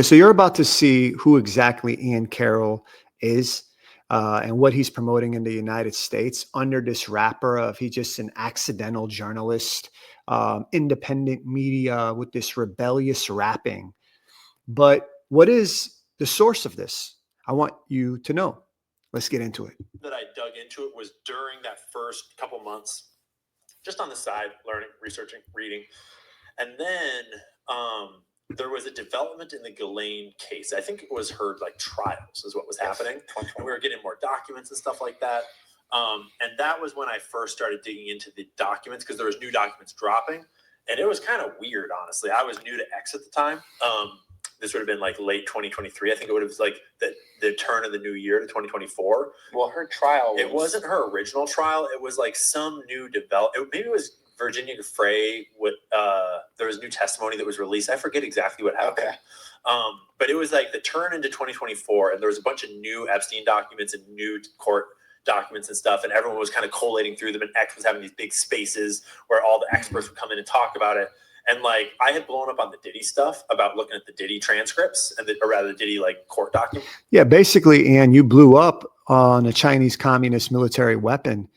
So you're about to see who exactly Ian Carrol is and what he's promoting in the United States under this wrapper of he's just an accidental journalist, independent media with this rebellious wrapping. But what is the source of this? I want you to know. Let's get into it. That I dug into it was during that first couple months, just on the side, learning, researching, reading. And then there was a development in the Ghislaine case. I think it was her trials is what was happening. And we were getting more documents and stuff like that. And that was when I first started digging into the documents because there was new documents dropping. And it was kind of weird, honestly. I was new to X at the time. This would have been late 2023. I think it would have been the turn of the new year to 2024. Well, her trial it wasn't her original trial. It was some new maybe it was Virginia Frey. There was new testimony that was released. I forget exactly what happened. Okay. But it was the turn into 2024, and there was a bunch of new Epstein documents and new court documents and stuff, and everyone was kind of collating through them, and X was having these big spaces where all the experts would come in and talk about it. And I had blown up on the Diddy stuff about looking at the Diddy transcripts and the Diddy court documents. Yeah, basically, Ian, you blew up on a Chinese communist military weapon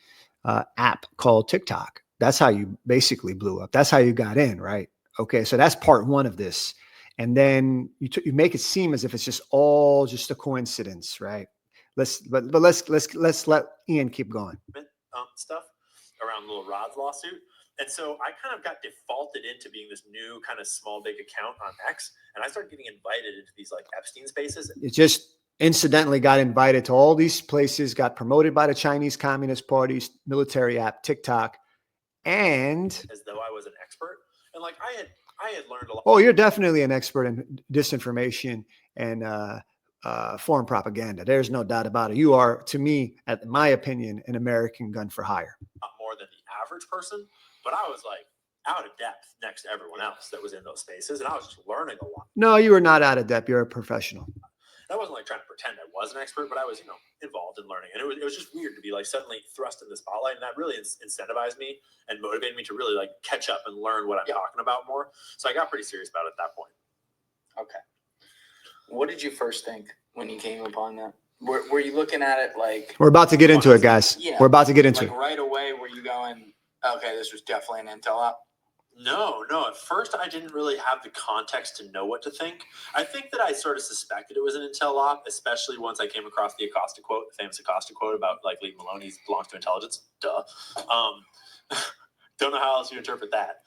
app called TikTok. That's how you basically blew up. That's how you got in, right? Okay, so that's part one of this, and then you make it seem as if it's just a coincidence, right? Let's let Ian keep going. Stuff around Lil Rod's lawsuit. And so I kind of got defaulted into being this new kind of small, big account on X. And I started getting invited into these Epstein spaces. It just incidentally got invited to all these places, got promoted by the Chinese Communist Party's military app, TikTok. And as though I was an expert. And I had learned a lot. Oh, you're definitely an expert in disinformation and foreign propaganda. There's no doubt about it. You are, to me, in my opinion, an American gun for hire. More than the average person. But I was out of depth next to everyone else that was in those spaces. And I was just learning a lot. No, you are not out of depth. You're a professional. I wasn't trying to pretend I was an expert, but I was, involved in learning. And it was just weird to be suddenly thrust in the spotlight. And that really incentivized me and motivated me to really catch up and learn what I'm talking about more. So I got pretty serious about it at that point. Okay. What did you first think when you came upon that? Were you looking at it We're about to get into it, guys. Yeah. We're about to get into it. Right away, were you going, okay, this was definitely an intel op? No. At first, I didn't really have the context to know what to think. I think that I sort of suspected it was an intel op, especially once I came across the Acosta quote, the famous Acosta quote about Lee Maloney belongs to intelligence. Duh. Don't know how else you interpret that.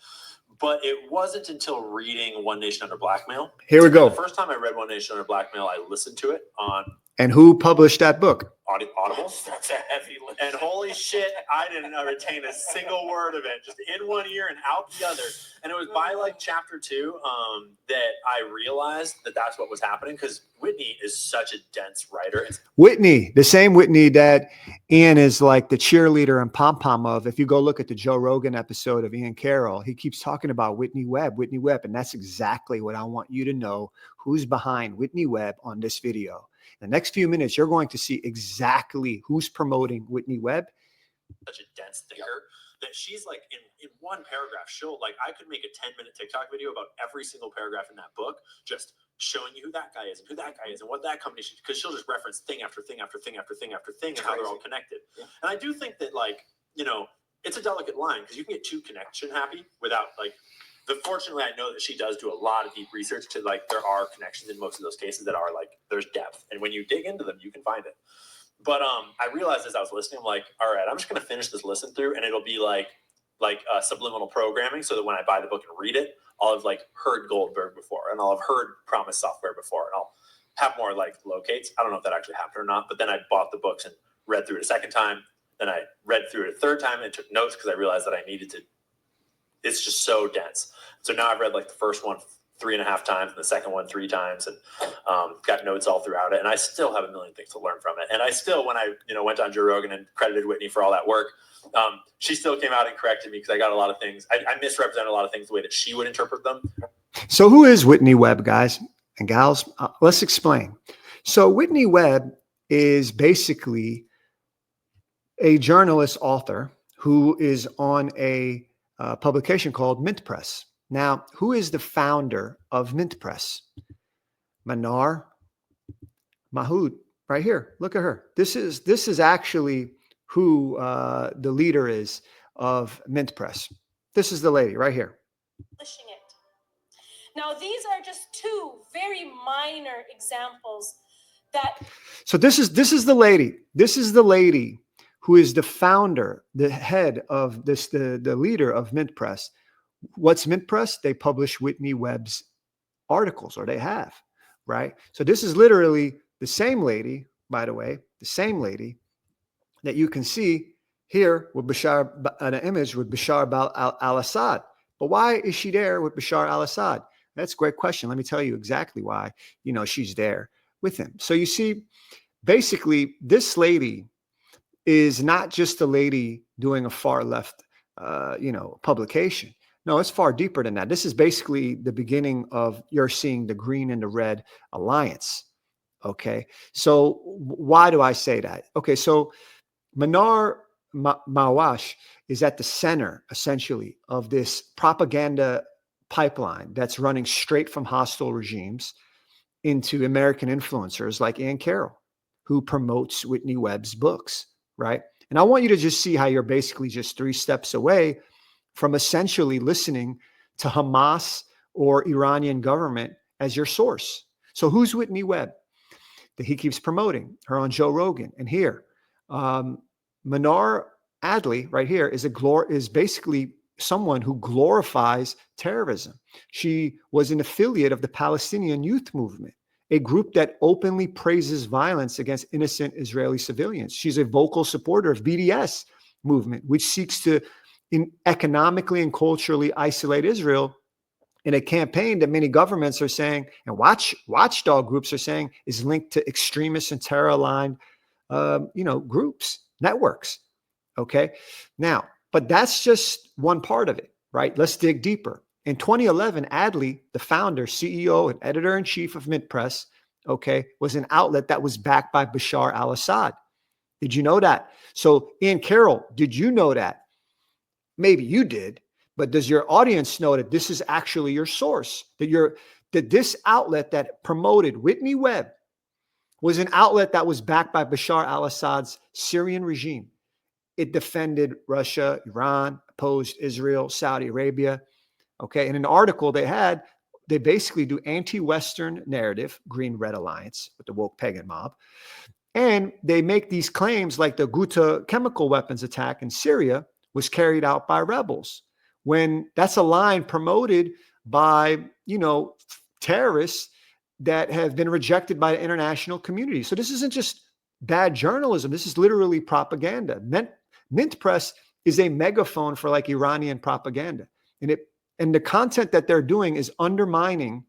But it wasn't until reading One Nation Under Blackmail. Here we go. The first time I read One Nation Under Blackmail, I listened to it on. And who published that book? Audible. That's a heavy lift. And holy shit, I didn't retain a single word of it, just in one ear and out the other. And it was by chapter 2 that I realized that that's what was happening, because Whitney is such a dense writer. Whitney, the same Whitney that Ian is the cheerleader and pom-pom of. If you go look at the Joe Rogan episode of Ian Carrol, he keeps talking about Whitney Webb. And that's exactly what I want you to know, who's behind Whitney Webb on this video. In the next few minutes, you're going to see exactly who's promoting Whitney Webb. Such a dense thinker that she's in one paragraph, she'll I could make a 10-minute TikTok video about every single paragraph in that book, just showing you who that guy is and who that guy is and what that company should, because she'll just reference thing after thing after thing after thing after thing and how they're all connected. Yeah. And I do think that it's a delicate line, because you can get too connection happy without fortunately, I know that she does do a lot of deep research to there are connections in most of those cases that are there's depth, and when you dig into them, you can find it. But I realized as I was listening, I'm all right, I'm just gonna finish this listen through, and it'll be subliminal programming, so that when I buy the book and read it, I'll have heard Goldberg before, and I'll have heard Promise Software before, and I'll have more locates. I don't know if that actually happened or not, but then I bought the books and read through it a second time. Then I read through it a third time and took notes, because I realized that I needed to. It's just so dense. So now I've read the first one 3.5 times and the second one 3 times, and got notes all throughout it. And I still have a million things to learn from it. And I still, when I went on Joe Rogan and credited Whitney for all that work, she still came out and corrected me, because I got a lot of things. I misrepresented a lot of things the way that she would interpret them. So who is Whitney Webb, guys and gals? Let's explain. So Whitney Webb is basically a journalist author who is on a publication called Mint Press. Now, who is the founder of Mint Press? Manar Mahood, right here. Look at her. This is actually who the leader is of Mint Press. This is the lady right here. Now, these are just two very minor examples that. So this is the lady. This is the lady who is the founder, the head of this, the leader of Mint Press. What's Mint Press? They publish Whitney Webb's articles, or they have, right? So this is literally the same lady, by the way, the same lady that you can see here with Bashar, an image with Bashar al-Assad. But why is she there with Bashar al-Assad? That's a great question. Let me tell you exactly why, she's there with him. So you see, basically, this lady is not just a lady doing a far left, publication. No, it's far deeper than that. This is basically the beginning of you're seeing the green and the red alliance. Okay. So why do I say that? Okay. So Manar Mawash is at the center, essentially, of this propaganda pipeline that's running straight from hostile regimes into American influencers like Ian Carrol, who promotes Whitney Webb's books, right? And I want you to just see how you're basically just 3 steps away from essentially listening to Hamas or Iranian government as your source. So who's Whitney Webb that he keeps promoting? Her on Joe Rogan. And here, Manar Adley right here is basically someone who glorifies terrorism. She was an affiliate of the Palestinian Youth Movement, a group that openly praises violence against innocent Israeli civilians. She's a vocal supporter of BDS movement, which seeks to economically and culturally isolate Israel in a campaign that many governments are saying, and watchdog groups are saying, is linked to extremist and terror-aligned, groups, networks. Okay. Now, but that's just one part of it, right? Let's dig deeper. In 2011, Adley, the founder, CEO, and editor-in-chief of Mint Press, okay, was an outlet that was backed by Bashar al-Assad. Did you know that? So, Ian Carrol, did you know that? Maybe you did, but does your audience know that this is actually your source? That this outlet that promoted Whitney Webb was an outlet that was backed by Bashar al-Assad's Syrian regime. It defended Russia, Iran, opposed Israel, Saudi Arabia. Okay. In an article they basically do anti-Western narrative, green-red alliance with the woke pagan mob. And they make these claims like the Ghouta chemical weapons attack in Syria was carried out by rebels, when that's a line promoted by, terrorists that have been rejected by the international community. So this isn't just bad journalism. This is literally propaganda. Mint Press is a megaphone for like Iranian propaganda. And the content that they're doing is undermining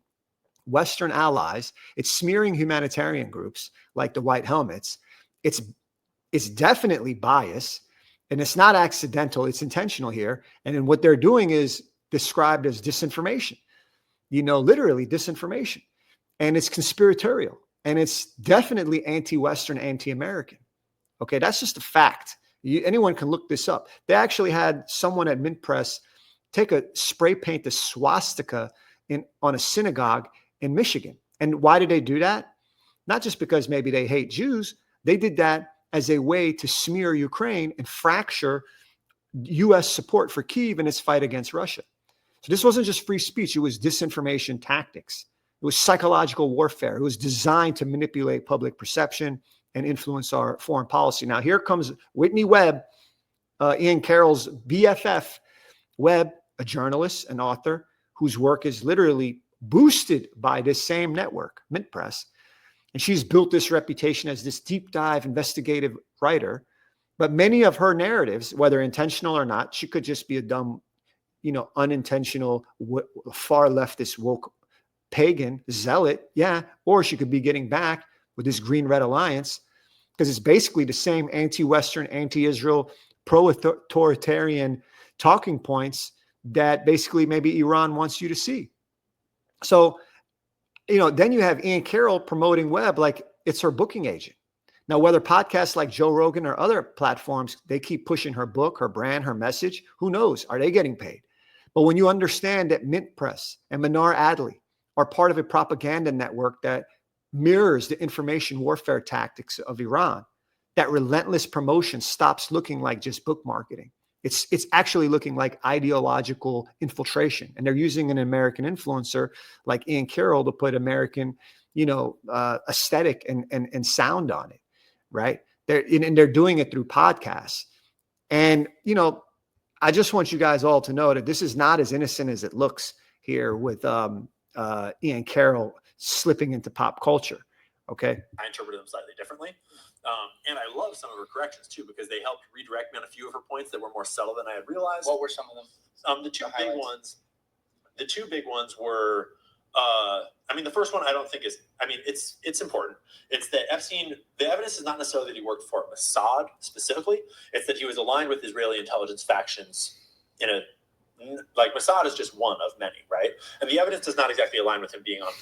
Western allies. It's smearing humanitarian groups like the White Helmets. It's definitely bias, and it's not accidental. It's intentional here. And then what they're doing is described as disinformation, literally disinformation. And it's conspiratorial, and it's definitely anti-Western, anti-American. Okay, that's just a fact. Anyone can look this up. They actually had someone at Mint Press spray paint a swastika on a synagogue in Michigan. And why did they do that? Not just because maybe they hate Jews. They did that as a way to smear Ukraine and fracture U.S. support for Kyiv in its fight against Russia. So this wasn't just free speech. It was disinformation tactics. It was psychological warfare. It was designed to manipulate public perception and influence our foreign policy. Now, here comes Whitney Webb, Ian Carroll's BFF. Webb, a journalist, an author, whose work is literally boosted by this same network, Mint Press. And she's built this reputation as this deep dive investigative writer. But many of her narratives, whether intentional or not, she could just be a dumb, unintentional, far leftist woke pagan zealot. Yeah. Or she could be getting back with this green-red alliance, because it's basically the same anti-Western, anti-Israel, pro-authoritarian talking points that basically maybe Iran wants you to see. So, then you have Ian Carrol promoting Webb like it's her booking agent. Now, whether podcasts like Joe Rogan or other platforms, they keep pushing her book, her brand, her message, who knows? Are they getting paid? But when you understand that Mint Press and Manar Adley are part of a propaganda network that mirrors the information warfare tactics of Iran. That relentless promotion stops looking like just book marketing. It's actually looking like ideological infiltration. And they're using an American influencer like Ian Carrol to put American, aesthetic and sound on it, right? They're doing it through podcasts. And, I just want you guys all to know that this is not as innocent as it looks here with Ian Carrol slipping into pop culture. Okay. I interpreted them slightly differently. And I love some of her corrections too, because they helped redirect me on a few of her points that were more subtle than I had realized. What were some of them? The two big ones were, the first one I don't think is, it's important. It's that Epstein, the evidence is not necessarily that he worked for Mossad specifically. It's that he was aligned with Israeli intelligence factions like Mossad is just one of many, right? And the evidence does not exactly align with him being on,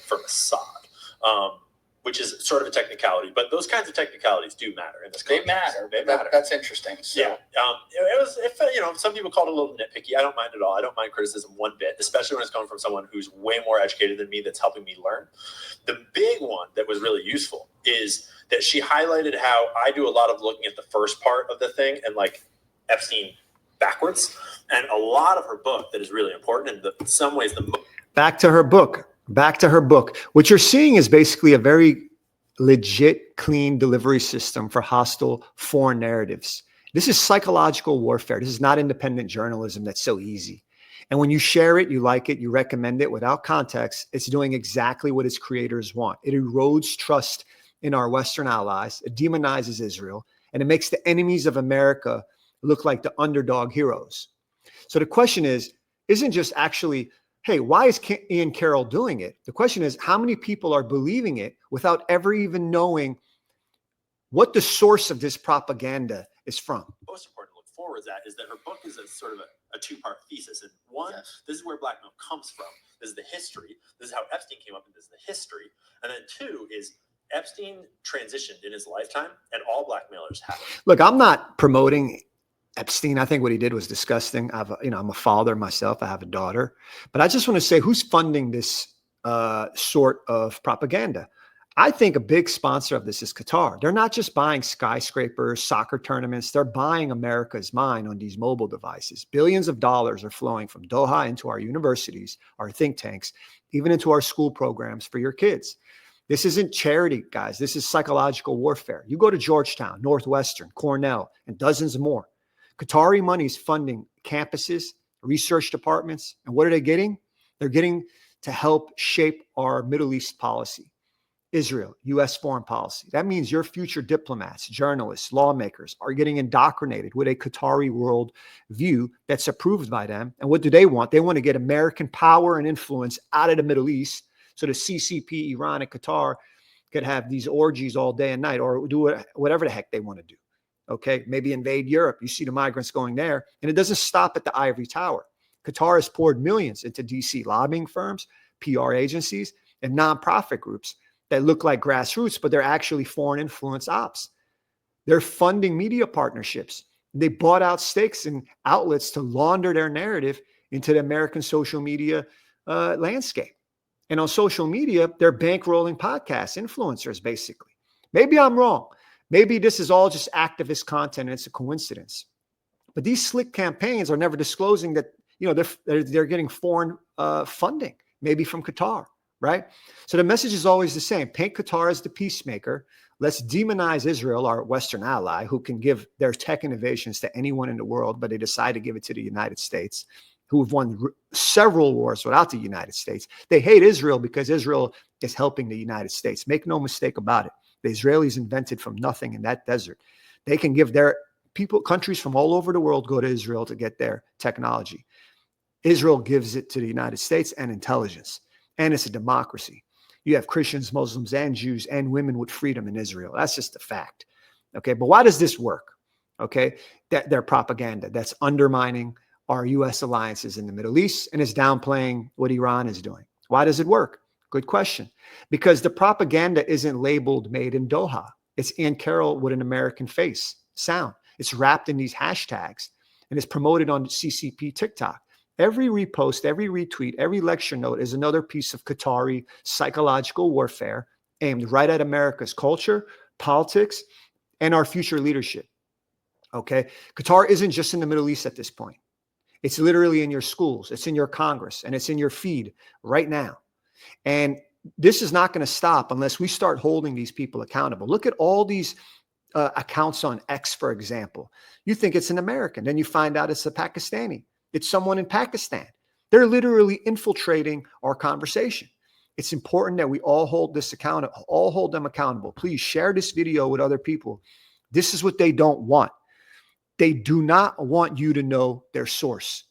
for Mossad. Which is sort of a technicality, but those kinds of technicalities do matter in this context. They matter. That's interesting. So. Yeah. Some people call it a little nitpicky. I don't mind at all. I don't mind criticism one bit, especially when it's coming from someone who's way more educated than me that's helping me learn. The big one that was really useful is that she highlighted how I do a lot of looking at the first part of the thing and Epstein backwards. And a lot of her book that is really important, and in some ways Back to her book. What you're seeing is basically a very legit, clean delivery system for hostile foreign narratives. This is psychological warfare. This is not independent journalism that's so easy. And when you share it, you like it, you recommend it without context, it's doing exactly what its creators want. It erodes trust in our Western allies. It demonizes Israel, and it makes the enemies of America look like the underdog heroes. So the question isn't just actually, hey, why is Ian Carrol doing it? The question is, how many people are believing it without ever even knowing what the source of this propaganda is from? Most important to look forward is that her book is a sort of a two-part thesis. And one, This is where blackmail comes from. This is the history. This is how Epstein came up, and this is the history. And then two is Epstein transitioned in his lifetime, and all blackmailers have. Look, I'm not promoting Epstein. I think what he did was disgusting. I'm a father myself. I have a daughter, but I just want to say, who's funding this sort of propaganda? I think a big sponsor of this is Qatar. They're not just buying skyscrapers, soccer tournaments. They're buying America's mind on these mobile devices. Billions of dollars are flowing from Doha into our universities, our think tanks, even into our school programs for your kids. This isn't charity, guys. This is psychological warfare. You go to Georgetown, Northwestern, Cornell, and dozens more. Qatari money is funding campuses, research departments. And what are they getting? They're getting to help shape our Middle East policy. Israel, U.S. foreign policy. That means your future diplomats, journalists, lawmakers are getting indoctrinated with a Qatari world view that's approved by them. And what do they want? They want to get American power and influence out of the Middle East so the CCP, Iran, and Qatar could have these orgies all day and night, or do whatever the heck they want to do. Okay, maybe invade Europe. You see the migrants going there. And it doesn't stop at the ivory tower. Qatar has poured millions into DC lobbying firms, PR agencies, and nonprofit groups that look like grassroots, but they're actually foreign influence ops. They're funding media partnerships. They bought out stakes in outlets to launder their narrative into the American social media landscape. And on social media, they're bankrolling podcasts, influencers, basically. Maybe I'm wrong. Maybe this is all just activist content and it's a coincidence. But these slick campaigns are never disclosing that, they're getting foreign funding, maybe from Qatar, right? So the message is always the same. Paint Qatar as the peacemaker. Let's demonize Israel, our Western ally, who can give their tech innovations to anyone in the world, but they decide to give it to the United States, who have won several wars without the United States. They hate Israel because Israel is helping the United States. Make no mistake about it. The Israelis invented from nothing in that desert. They can give their people, countries from all over the world go to Israel to get their technology. Israel gives it to the United States and intelligence. And it's a democracy. You have Christians, Muslims, and Jews and women with freedom in Israel. That's just a fact. Okay, but why does this work? Okay, their propaganda that's undermining our U.S. alliances in the Middle East and is downplaying what Iran is doing. Why does it work? Good question. Because the propaganda isn't labeled made in Doha. It's Ian Carrol with an American face, sound. It's wrapped in these hashtags and it's promoted on CCP TikTok. Every repost, every retweet, every lecture note is another piece of Qatari psychological warfare aimed right at America's culture, politics, and our future leadership. Okay. Qatar isn't just in the Middle East at this point. It's literally in your schools, it's in your Congress, and it's in your feed right now. And this is not going to stop unless we start holding these people accountable. Look at all these accounts on X, for example. You think it's an American, then you find out it's a Pakistani. It's someone in Pakistan. They're literally infiltrating our conversation. It's important that we all hold them accountable. Please share this video with other people. This is what they don't want. They do not want you to know their source.